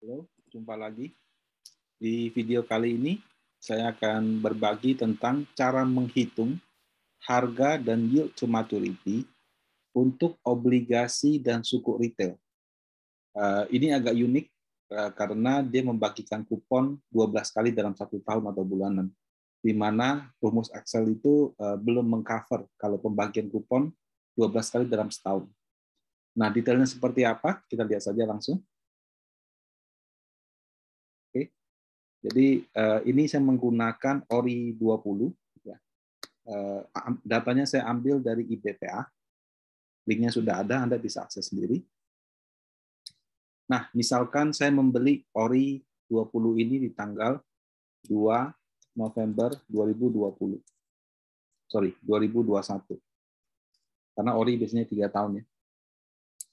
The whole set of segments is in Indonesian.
Halo, jumpa lagi. Di video kali ini, saya akan berbagi tentang cara menghitung harga dan yield to maturity untuk obligasi dan suku retail. Ini agak unik karena dia membagikan kupon 12 kali dalam 1 tahun atau bulanan, di mana rumus Excel itu belum mengcover kalau pembagian kupon 12 kali dalam setahun. Nah, detailnya seperti apa? Kita lihat saja langsung. Oke. Jadi ini saya menggunakan ORI 20. Ya. Datanya saya ambil dari IBPA. Linknya sudah ada, Anda bisa akses sendiri. Nah, misalkan saya membeli ORI 20 ini di tanggal 2 November 2020. Sorry, 2021. Karena ORI biasanya 3 tahun ya.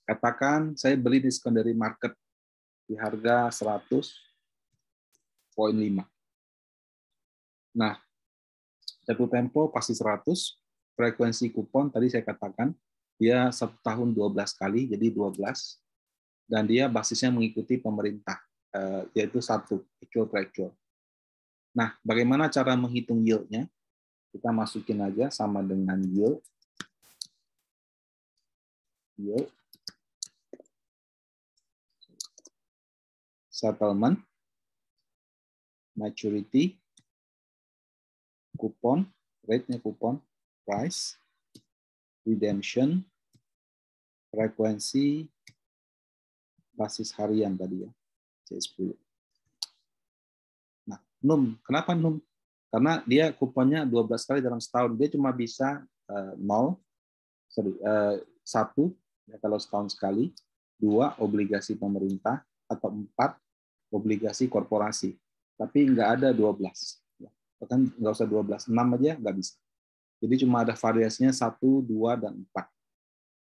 Katakan saya beli di secondary market di harga 100,5. Nah, jatuh tempo pasti 100, frekuensi kupon tadi saya katakan dia 1 tahun 12 kali, jadi 12, dan dia basisnya mengikuti pemerintah, yaitu 1, actual per actual. Nah, bagaimana cara menghitung yield-nya? Kita masukin aja sama dengan yield, settlement, maturity, kupon, rate-nya kupon, price, redemption, frekuensi, basis harian tadi ya, C10. Nah, NUM. Kenapa NUM? Karena dia kuponnya 12 kali dalam setahun. Dia cuma bisa 1 ya, kalau setahun sekali, 2 obligasi pemerintah, atau 4 obligasi korporasi. Tapi nggak ada 12. Bahkan nggak usah 12, 6 aja nggak bisa. Jadi cuma ada variasinya 1, 2, dan 4.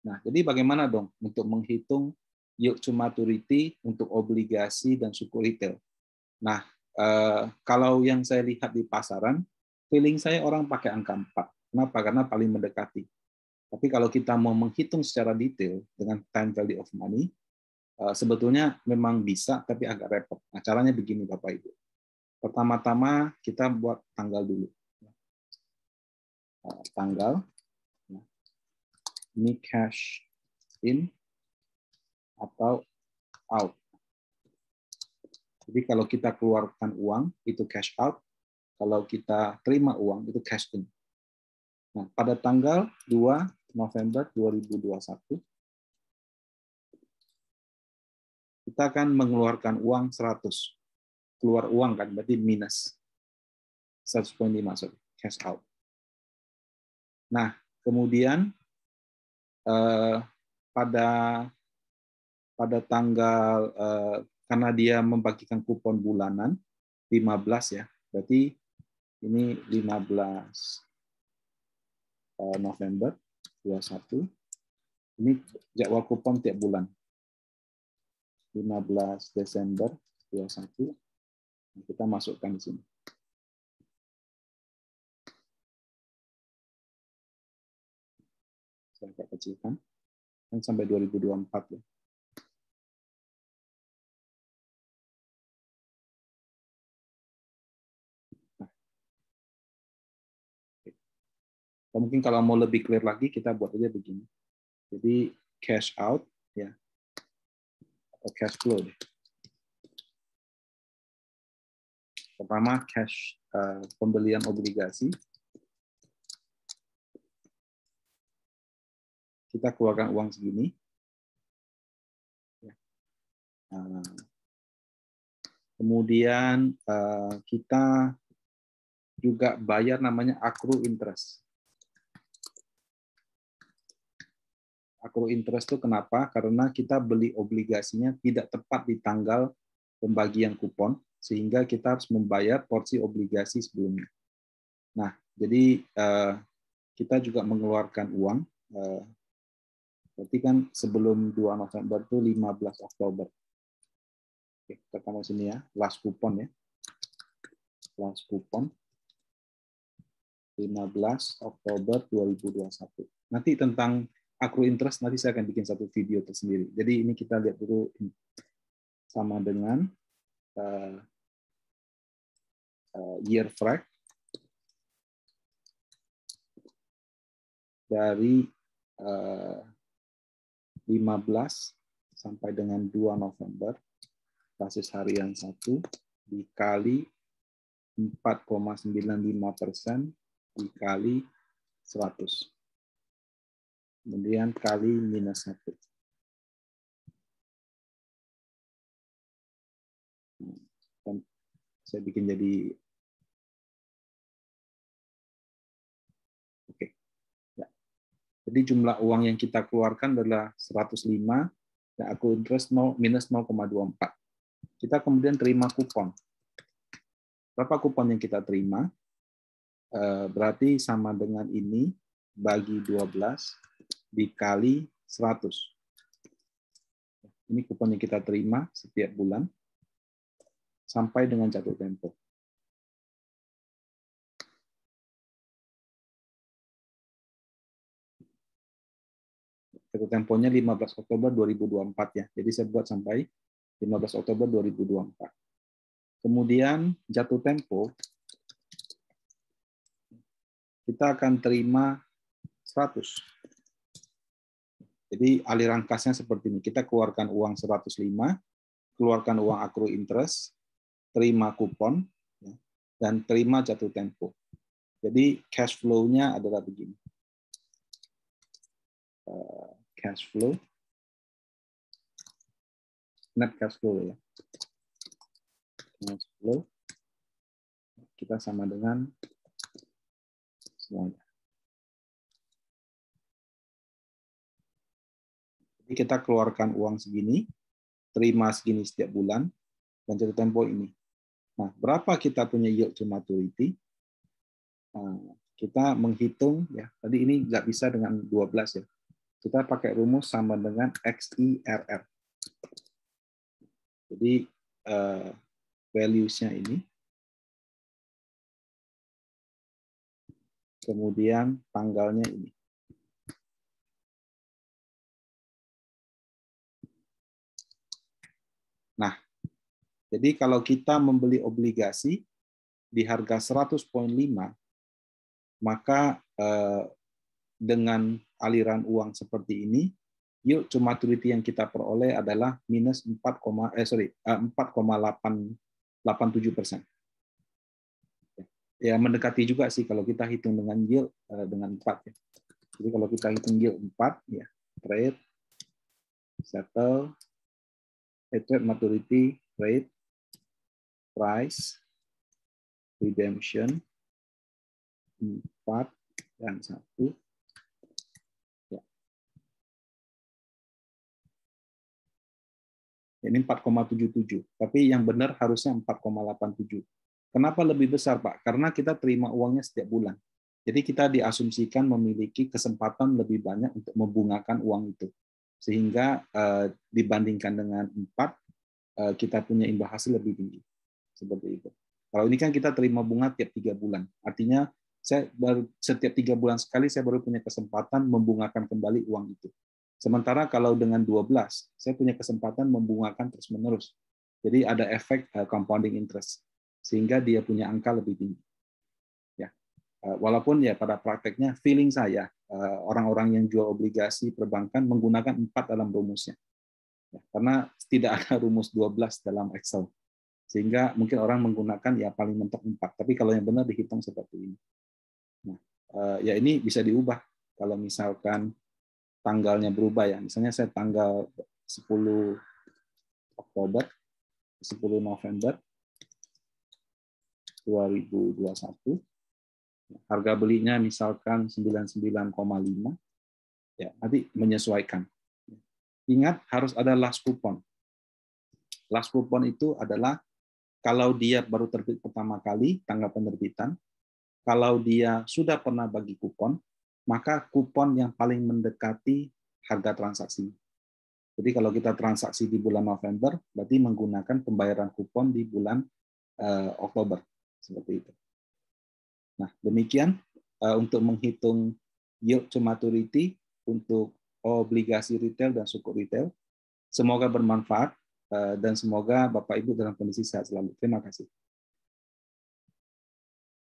Nah, jadi bagaimana dong untuk menghitung yield to maturity untuk obligasi dan suku retail? Nah, kalau yang saya lihat di pasaran, feeling saya orang pakai angka 4. Kenapa? Karena paling mendekati. Tapi kalau kita mau menghitung secara detail dengan time value of money, sebetulnya memang bisa, tapi agak repot. Nah, caranya begini, Bapak Ibu. Pertama-tama kita buat tanggal dulu. Tanggal, ini cash in atau out. Jadi kalau kita keluarkan uang, itu cash out. Kalau kita terima uang, itu cash in. Nah, pada tanggal 2 November 2021, kita akan mengeluarkan uang 100. Keluar uang kan, berarti minus 100,5, sorry, cash out. Nah, kemudian pada tanggal, karena dia membagikan kupon bulanan, 15 ya, berarti ini 15 November 21, ini jadwal kupon tiap bulan. 15 Desember 21, kita masukkan di sini. Saya agak kecilkan, kan sampai 2024 ya. Nah, mungkin kalau mau lebih clear lagi, kita buat aja begini. Jadi cash out ya, atau cash flow deh. Pertama cash, pembelian obligasi. Kita keluarkan uang segini. Kemudian kita juga bayar namanya accrue interest. Accrue interest itu kenapa? Karena kita beli obligasinya tidak tepat di tanggal pembagian kupon, sehingga kita harus membayar porsi obligasi sebelumnya. Nah, jadi kita juga mengeluarkan uang, berarti kan sebelum 2 November itu 15 Oktober. Oke, kita taruh sini ya, last kupon ya. Last kupon 15 Oktober 2021. Nanti tentang accrue interest nanti saya akan bikin satu video tersendiri. Jadi ini kita lihat dulu ini. sama dengan year frac dari 15 sampai dengan 2 November, basis harian 1, dikali 4,95% dikali 100. Kemudian kali minus 1. Dan saya bikin jadi oke. Ya. Jadi jumlah uang yang kita keluarkan adalah 105 dan accrued interest minus 0,24. Kita kemudian terima kupon. Berapa kupon yang kita terima? Berarti sama dengan ini bagi 12 dikali 100. Ini kupon yang kita terima setiap bulan sampai dengan jatuh tempo. Jatuh temponya 15 Oktober 2024 ya. Jadi saya buat sampai 15 Oktober 2024. Kemudian jatuh tempo kita akan terima 100. Jadi aliran kasnya seperti ini. Kita keluarkan uang 105, keluarkan uang accrued interest, terima kupon, dan terima jatuh tempo. Jadi cash flow-nya adalah begini. Cash flow, net cash flow ya. Cash flow, kita sama dengan semuanya. Jadi kita keluarkan uang segini, terima segini setiap bulan, dan jatuh tempo ini. Nah, berapa kita punya yield to maturity? Nah, kita menghitung, ya tadi ini nggak bisa dengan 12 ya. Kita pakai rumus sama dengan XIRR. Jadi values-nya ini. Kemudian tanggalnya ini. Nah, jadi kalau kita membeli obligasi di harga 100.5, maka dengan aliran uang seperti ini, yield to maturity yang kita peroleh adalah minus 4,87%. Ya mendekati juga sih kalau kita hitung dengan yield dengan 4 ya. Jadi kalau kita hitung yield 4 ya, trade, settle, trade maturity, rate, price, redemption, 4 dan 1. Ya. Ini 4,77, tapi yang benar harusnya 4,87. Kenapa lebih besar, Pak? Karena kita terima uangnya setiap bulan. Jadi kita diasumsikan memiliki kesempatan lebih banyak untuk membungakan uang itu. Sehingga dibandingkan dengan 4, kita punya imbal hasil lebih tinggi. Seperti itu. Kalau ini kan kita terima bunga tiap 3 bulan. Artinya saya baru setiap 3 bulan sekali saya baru punya kesempatan membungakan kembali uang itu. Sementara kalau dengan 12, saya punya kesempatan membungakan terus-menerus. Jadi ada efek compounding interest. Sehingga dia punya angka lebih tinggi. Ya, walaupun ya pada prakteknya feeling saya orang-orang yang jual obligasi perbankan menggunakan 4 dalam rumusnya, ya, karena tidak ada rumus 12 dalam Excel, sehingga mungkin orang menggunakan ya paling mentok 4. Tapi kalau yang benar dihitung seperti ini. Nah, ya ini bisa diubah kalau misalkan tanggalnya berubah ya. Misalnya saya tanggal 10 Oktober, 10 November 2021, harga belinya misalkan 99,5, ya nanti menyesuaikan. Ingat harus ada last coupon. Last coupon itu adalah kalau dia baru terbit pertama kali tanggal penerbitan, kalau dia sudah pernah bagi kupon, maka kupon yang paling mendekati harga transaksi. Jadi kalau kita transaksi di bulan November, berarti menggunakan pembayaran kupon di bulan Oktober. Seperti itu. Nah, demikian untuk menghitung yield to maturity untuk obligasi retail dan sukuk retail. Semoga bermanfaat. dan semoga Bapak Ibu dalam kondisi sehat selalu. Terima kasih.